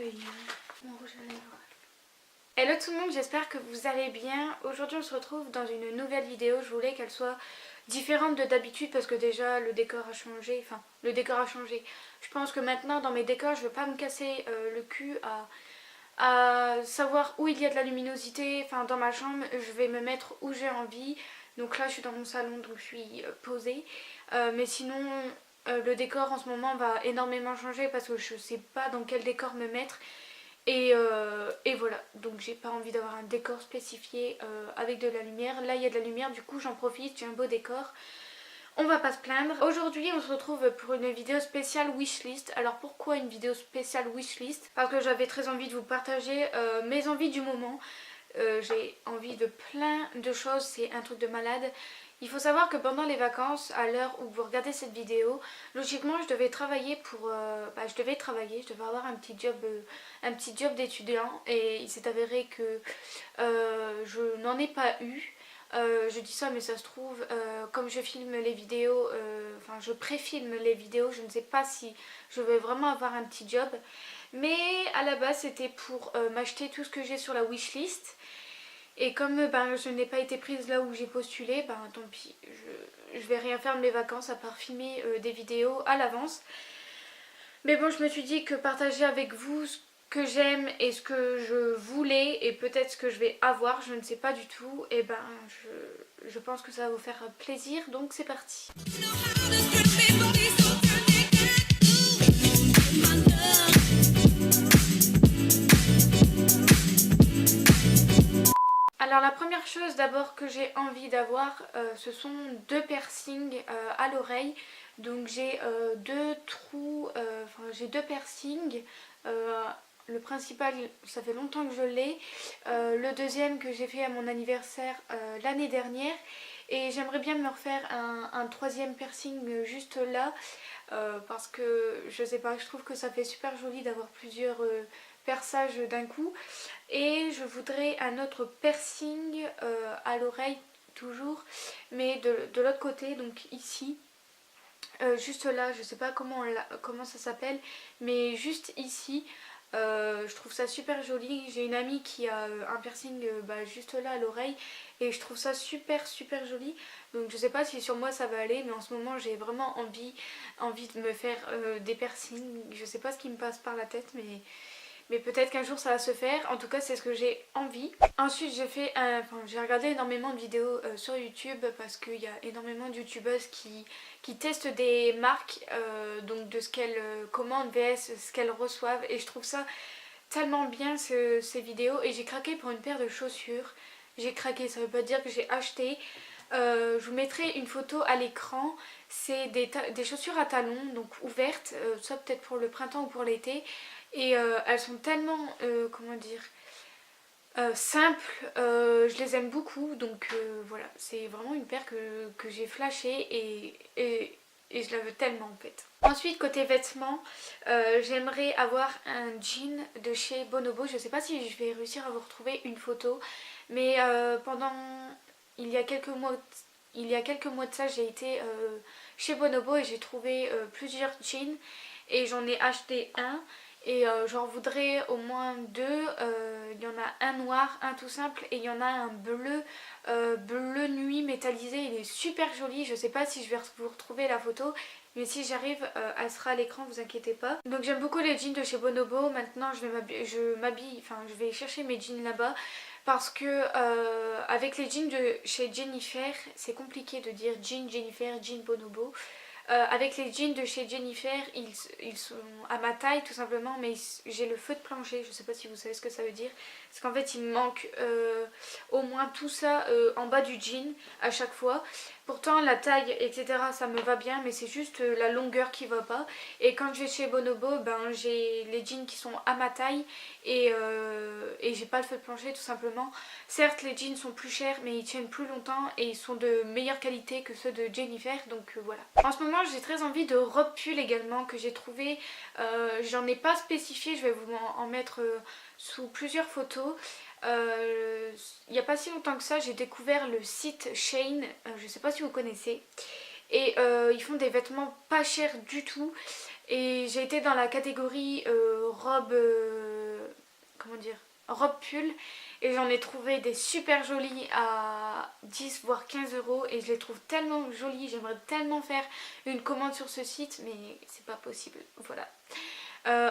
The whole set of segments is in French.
feuille, mon rouge à lèvres. Hello tout le monde, j'espère que vous allez bien. Aujourd'hui on se retrouve dans une nouvelle vidéo. Je voulais qu'elle soit différente de d'habitude parce que déjà le décor a changé. Enfin, le décor a changé. Je pense que maintenant dans mes décors je ne veux pas me casser le cul à savoir où il y a de la luminosité. Enfin, dans ma chambre je vais me mettre où j'ai envie. Donc là je suis dans mon salon donc je suis posée. Mais sinon le décor en ce moment va énormément changer parce que je sais pas dans quel décor me mettre. Et voilà, donc j'ai pas envie d'avoir un décor spécifié avec de la lumière. Là il y a de la lumière, du coup j'en profite, j'ai un beau décor. On va pas se plaindre. Aujourd'hui on se retrouve pour une vidéo spéciale wishlist. Alors pourquoi une vidéo spéciale wishlist? Parce que j'avais très envie de vous partager mes envies du moment. J'ai envie de plein de choses, c'est un truc de malade. Il faut savoir que pendant les vacances, à l'heure où vous regardez cette vidéo, logiquement je devais travailler je devais avoir un petit job d'étudiant et il s'est avéré que je n'en ai pas eu. Je dis ça mais ça se trouve, comme je filme les vidéos, je préfilme les vidéos, je ne sais pas si je vais vraiment avoir un petit job. Mais à la base c'était pour m'acheter tout ce que j'ai sur la wishlist. Et comme je n'ai pas été prise là où j'ai postulé, tant pis, je vais rien faire de mes vacances à part filmer des vidéos à l'avance. Mais bon, je me suis dit que partager avec vous ce que j'aime et ce que je voulais et peut-être ce que je vais avoir, je ne sais pas du tout, et je pense que ça va vous faire plaisir, donc c'est parti. Alors la première chose d'abord que j'ai envie d'avoir, ce sont deux piercings à l'oreille. Donc j'ai deux trous, j'ai deux piercings. Le principal, ça fait longtemps que je l'ai. Le deuxième que j'ai fait à mon anniversaire l'année dernière. Et j'aimerais bien me refaire un troisième piercing juste là. Parce que je sais pas, je trouve que ça fait super joli d'avoir plusieurs perçages d'un coup. Et je voudrais un autre piercing à l'oreille toujours, mais de l'autre côté, donc ici. Juste là, je sais pas comment ça s'appelle, mais juste ici. Je trouve ça super joli. J'ai une amie qui a un piercing juste là à l'oreille et je trouve ça super joli. Donc je sais pas si sur moi ça va aller, mais en ce moment j'ai vraiment envie de me faire des piercings. Je sais pas ce qui me passe par la tête, mais peut-être qu'un jour ça va se faire. En tout cas c'est ce que j'ai envie. Ensuite j'ai regardé énormément de vidéos sur YouTube parce qu'il y a énormément de youtubeuses qui testent des marques, donc de ce qu'elles commandent vs ce qu'elles reçoivent, et je trouve ça tellement bien ces vidéos. Et j'ai craqué pour une paire de chaussures. J'ai craqué, ça veut pas dire que j'ai acheté. Je vous mettrai une photo à l'écran. C'est des chaussures à talons, donc ouvertes, soit peut-être pour le printemps ou pour l'été. Et elles sont tellement, simples, je les aime beaucoup. Donc voilà, c'est vraiment une paire que j'ai flashée et je la veux tellement en fait. Ensuite côté vêtements, j'aimerais avoir un jean de chez Bonobo. Je sais pas si je vais réussir à vous retrouver une photo, mais il y a quelques mois de ça j'ai été chez Bonobo et j'ai trouvé plusieurs jeans et j'en ai acheté un. Et j'en voudrais au moins deux. Il y en a un noir, un tout simple, et il y en a un bleu nuit métallisé. Il est super joli. Je sais pas si je vais vous retrouver la photo, mais si j'arrive, elle sera à l'écran, vous inquiétez pas. Donc j'aime beaucoup les jeans de chez Bonobo. Maintenant je vais chercher mes jeans là-bas. Parce que avec les jeans de chez Jennifer, c'est compliqué de dire jean Jennifer, jean Bonobo. Avec les jeans de chez Jennifer, ils sont à ma taille tout simplement, mais j'ai le feu de plancher, je sais pas si vous savez ce que ça veut dire. Parce qu'en fait il me manque au moins tout ça en bas du jean à chaque fois. Pourtant la taille etc ça me va bien, mais c'est juste la longueur qui va pas. Et quand je vais chez Bonobo, j'ai les jeans qui sont à ma taille et j'ai pas le feu de plancher tout simplement. Certes les jeans sont plus chers mais ils tiennent plus longtemps et ils sont de meilleure qualité que ceux de Jennifer, donc voilà. En ce moment j'ai très envie de robes pull également que j'ai trouvé. J'en ai pas spécifié, je vais vous en mettre sous plusieurs photos. Il n'y a pas si longtemps que ça j'ai découvert le site Shein, je sais pas si vous connaissez, et ils font des vêtements pas chers du tout. Et j'ai été dans la catégorie robe comment dire, robe pull et j'en ai trouvé des super jolies à 10 voire 15 euros et je les trouve tellement jolies, j'aimerais tellement faire une commande sur ce site mais c'est pas possible, voilà.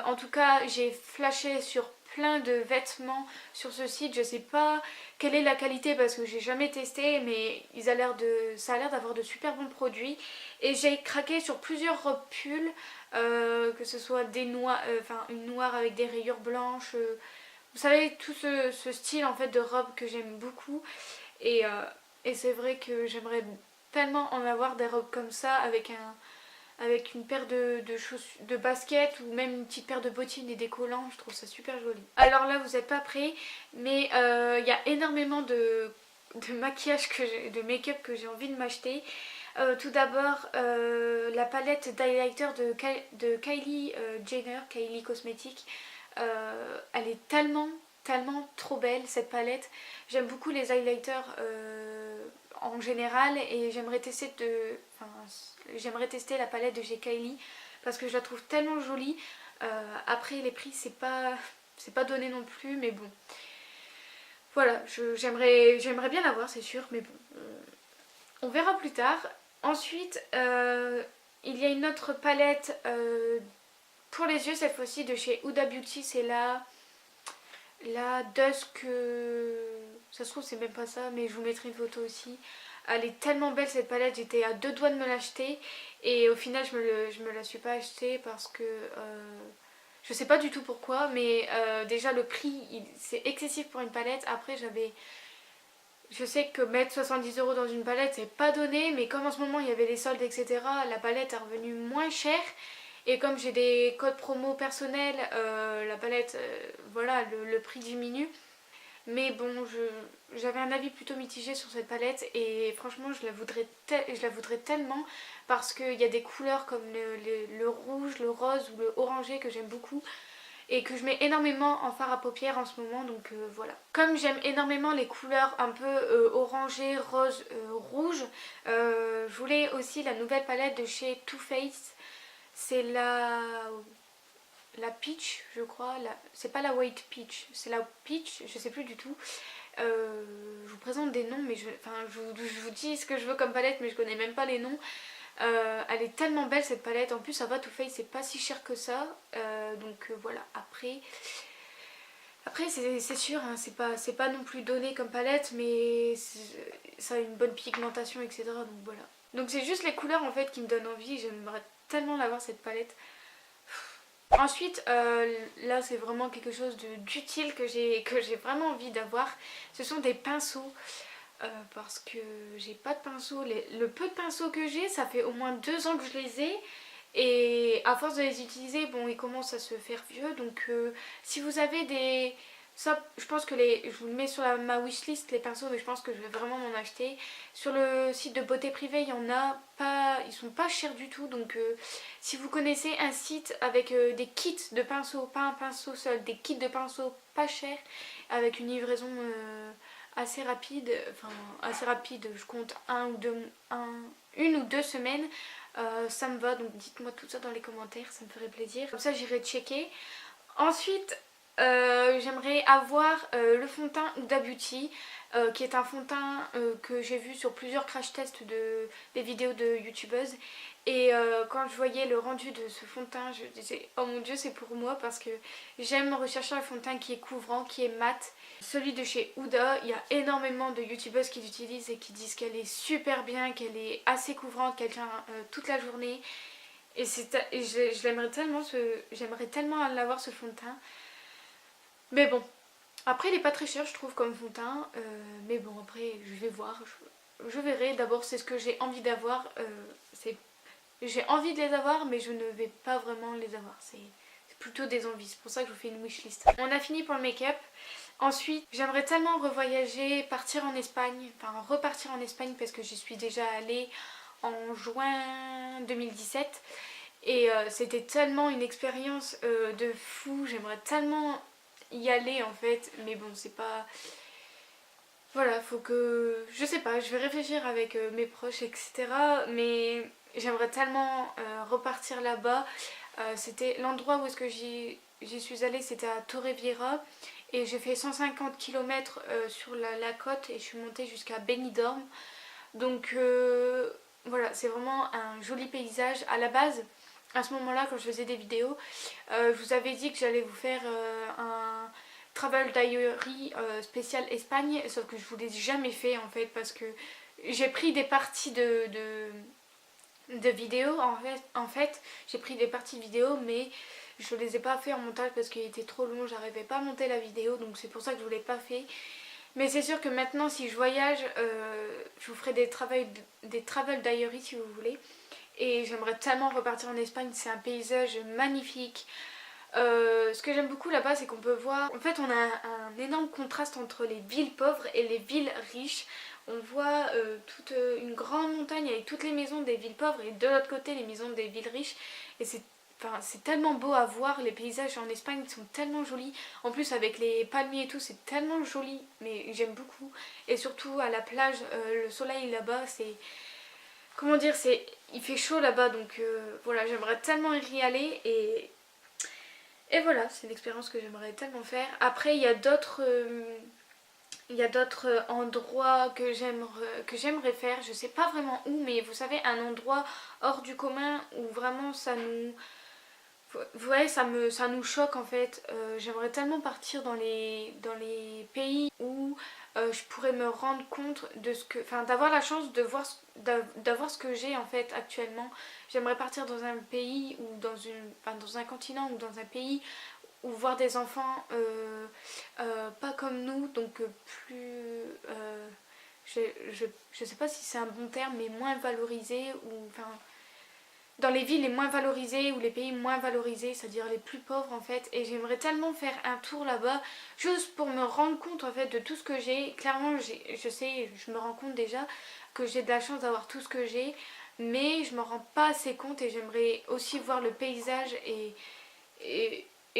En tout cas j'ai flashé sur plein de vêtements sur ce site, je sais pas quelle est la qualité parce que j'ai jamais testé mais ça a l'air d'avoir de super bons produits et j'ai craqué sur plusieurs robes pull, que ce soit des noirs, une noire avec des rayures blanches, vous savez tout ce style en fait de robe que j'aime beaucoup et c'est vrai que j'aimerais tellement en avoir des robes comme ça avec une paire de baskets ou même une petite paire de bottines et des collants, je trouve ça super joli. Alors là vous n'êtes pas prêts mais il y a énormément de maquillage, de make-up que j'ai envie de m'acheter. Tout d'abord la palette d'highlighter de Kylie Jenner, Kylie Cosmetics. Elle est tellement trop belle cette palette. J'aime beaucoup les highlighters en général et j'aimerais tester la palette de chez Kylie parce que je la trouve tellement jolie. Après les prix c'est pas donné non plus mais bon. Voilà, j'aimerais bien l'avoir c'est sûr mais bon, on verra plus tard. Ensuite il y a une autre palette pour les yeux cette fois-ci de chez Huda Beauty, c'est la Dusk, ça se trouve c'est même pas ça mais je vous mettrai une photo aussi. Elle est tellement belle cette palette, j'étais à deux doigts de me l'acheter et au final je me la suis pas achetée parce que je sais pas du tout pourquoi mais déjà le prix c'est excessif pour une palette. Après je sais que mettre 70 euros dans une palette c'est pas donné mais comme en ce moment il y avait les soldes etc, la palette est revenue moins chère. Et comme j'ai des codes promo personnels, la palette, voilà, le prix diminue. Mais bon, j'avais un avis plutôt mitigé sur cette palette et franchement je la voudrais tellement parce qu'il y a des couleurs comme le rouge, le rose ou le orangé que j'aime beaucoup et que je mets énormément en fard à paupières en ce moment, donc voilà. Comme j'aime énormément les couleurs un peu orangé, rose, rouge, je voulais aussi la nouvelle palette de chez Too Faced. C'est la peach, je crois. C'est pas la white peach, c'est la peach, je sais plus du tout. Je vous présente des noms, mais je vous dis ce que je veux comme palette, mais je connais même pas les noms. Elle est tellement belle cette palette. En plus, ça va, Too Faced, c'est pas si cher que ça. Donc voilà. Après c'est sûr, hein, c'est pas non plus donné comme palette, mais ça a une bonne pigmentation, etc. Donc voilà. Donc c'est juste les couleurs en fait qui me donnent envie. J'aimerais tellement l'avoir cette palette. Ensuite, là c'est vraiment quelque chose d'utile que j'ai vraiment envie d'avoir. Ce sont des pinceaux. Parce que j'ai pas de pinceaux. Le peu de pinceaux que j'ai, ça fait au moins 2 ans que je les ai. Et à force de les utiliser, bon, ils commencent à se faire vieux. Donc si vous avez des... Ça, je pense que je vous le mets sur ma wishlist, les pinceaux, mais je pense que je vais vraiment m'en acheter. Sur le site de beauté privée, il y en a pas... Ils sont pas chers du tout. Donc si vous connaissez un site avec des kits de pinceaux, pas un pinceau seul, des kits de pinceaux pas chers, avec une livraison... assez rapide, je compte une ou deux semaines, ça me va, donc dites-moi tout ça dans les commentaires, ça me ferait plaisir, comme ça j'irai checker. Ensuite j'aimerais avoir le fond de teint Huda Beauty, qui est un fond de teint que j'ai vu sur plusieurs crash tests des vidéos de youtubeuses. Et quand je voyais le rendu de ce fond de teint, je disais oh mon dieu c'est pour moi parce que j'aime rechercher un fond de teint qui est couvrant, qui est mat. Celui de chez Huda, il y a énormément de youtubeuses qui l'utilisent et qui disent qu'elle est super bien, qu'elle est assez couvrante, qu'elle tient toute la journée. Et j'aimerais tellement l'avoir ce fond de teint. Mais bon, après il est pas très cher je trouve comme fond de teint. Mais bon après je vais voir, je verrai. D'abord c'est ce que j'ai envie d'avoir. J'ai envie de les avoir mais je ne vais pas vraiment les avoir. C'est plutôt des envies, c'est pour ça que je vous fais une wishlist. On a fini pour le make-up. Ensuite, j'aimerais tellement revoyager, partir en Espagne, enfin repartir en Espagne parce que j'y suis déjà allée en juin 2017 et c'était tellement une expérience de fou, j'aimerais tellement y aller en fait, mais bon c'est pas... Voilà, faut que... Je sais pas, je vais réfléchir avec mes proches etc. Mais j'aimerais tellement repartir là-bas. C'était l'endroit où est-ce que j'y suis allée, c'était à Torrevieja. et j'ai fait 150 km sur la côte et je suis montée jusqu'à Benidorm. Donc voilà, c'est vraiment un joli paysage. À la base, à ce moment là quand je faisais des vidéos, je vous avais dit que j'allais vous faire un travel diary spécial Espagne, sauf que je vous l'ai jamais fait en fait parce que j'ai pris des parties de vidéos en fait j'ai pris des parties de vidéos mais je les ai pas fait en montage parce qu'il était trop long, j'arrivais pas à monter la vidéo, donc c'est pour ça que je vous l'ai pas fait. Mais c'est sûr que maintenant si je voyage, je vous ferai des travel diary si vous voulez. Et j'aimerais tellement repartir en Espagne, c'est un paysage magnifique. Ce que j'aime beaucoup là-bas, c'est qu'on peut voir, en fait on a un énorme contraste entre les villes pauvres et les villes riches. On voit toute une grande montagne avec toutes les maisons des villes pauvres et de l'autre côté les maisons des villes riches. Et c'est tellement beau à voir, les paysages en Espagne sont tellement jolis. En plus avec les palmiers et tout, c'est tellement joli, mais j'aime beaucoup. Et surtout à la plage, le soleil là-bas, c'est... Comment dire, il fait chaud là-bas, donc voilà, j'aimerais tellement y aller et voilà, c'est une expérience que j'aimerais tellement faire. Après, il y a d'autres endroits que j'aimerais faire. Je sais pas vraiment où, mais vous savez, un endroit hors du commun où vraiment ça nous... Vous voyez, ça nous choque en fait. J'aimerais tellement partir dans les pays où je pourrais me rendre compte de ce que... Enfin, d'avoir la chance de voir, d'avoir ce que j'ai en fait actuellement. J'aimerais partir dans un pays ou dans un continent ou dans un pays où voir des enfants pas comme nous, donc plus... je sais pas si c'est un bon terme, mais moins valorisés ou... Enfin, dans les villes les moins valorisées ou les pays moins valorisés, c'est-à-dire les plus pauvres en fait. Et j'aimerais tellement faire un tour là-bas, juste pour me rendre compte en fait de tout ce que j'ai. Clairement, je sais, je me rends compte déjà que j'ai de la chance d'avoir tout ce que j'ai, mais je me rends pas assez compte et j'aimerais aussi voir le paysage et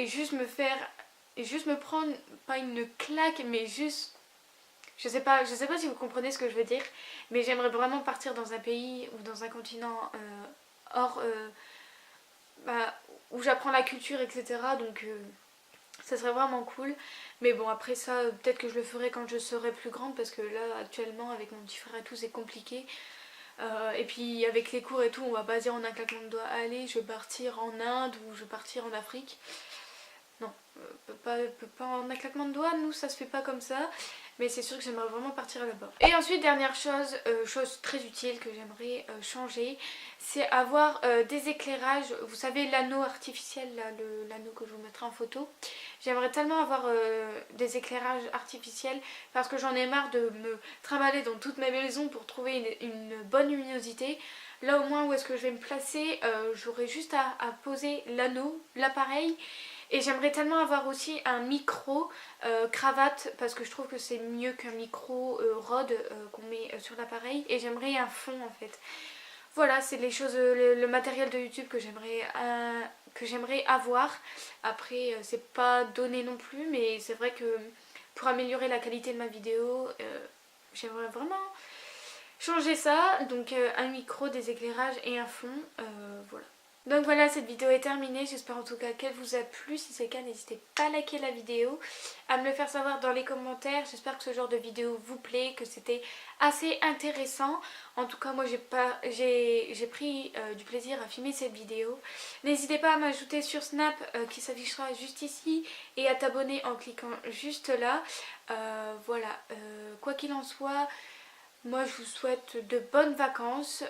juste me faire, et juste me prendre, pas une claque, mais juste... je sais pas si vous comprenez ce que je veux dire, mais j'aimerais vraiment partir dans un pays ou dans un continent hors bah, où j'apprends la culture, etc. Donc ça serait vraiment cool. Mais bon, après ça, peut-être que je le ferai quand je serai plus grande parce que là, actuellement, avec mon petit frère et tout, c'est compliqué. Et puis avec les cours et tout, on va pas dire en un claquement de doigts, allez, je vais partir en Inde ou je vais partir en Afrique. Non, pas en un claquement de doigts, nous ça se fait pas comme ça. Mais c'est sûr que j'aimerais vraiment partir là-bas. Et ensuite, dernière chose, chose très utile que j'aimerais changer, c'est avoir des éclairages. Vous savez, l'anneau artificiel, l'anneau que je vous mettrai en photo. J'aimerais tellement avoir des éclairages artificiels parce que j'en ai marre de me trimballer dans toute ma maison pour trouver une bonne luminosité. Là au moins où est-ce que je vais me placer, j'aurai juste à poser l'anneau, l'appareil. Et j'aimerais tellement avoir aussi un micro cravate parce que je trouve que c'est mieux qu'un micro Rode qu'on met sur l'appareil. Et j'aimerais un fond en fait. Voilà, c'est les choses, le matériel de YouTube que j'aimerais avoir. Après, c'est pas donné non plus, mais c'est vrai que pour améliorer la qualité de ma vidéo, j'aimerais vraiment changer ça. Donc un micro, des éclairages et un fond, voilà. Donc voilà, cette vidéo est terminée, j'espère en tout cas qu'elle vous a plu. Si c'est le cas, n'hésitez pas à liker la vidéo, à me le faire savoir dans les commentaires. J'espère que ce genre de vidéo vous plaît, que c'était assez intéressant. En tout cas, moi j'ai pris du plaisir à filmer cette vidéo. N'hésitez pas à m'ajouter sur Snap qui s'affichera juste ici et à t'abonner en cliquant juste là. Voilà, quoi qu'il en soit... Moi je vous souhaite de bonnes vacances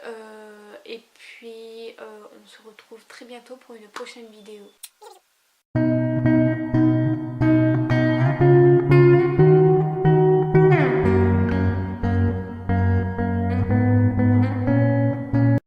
et puis on se retrouve très bientôt pour une prochaine vidéo.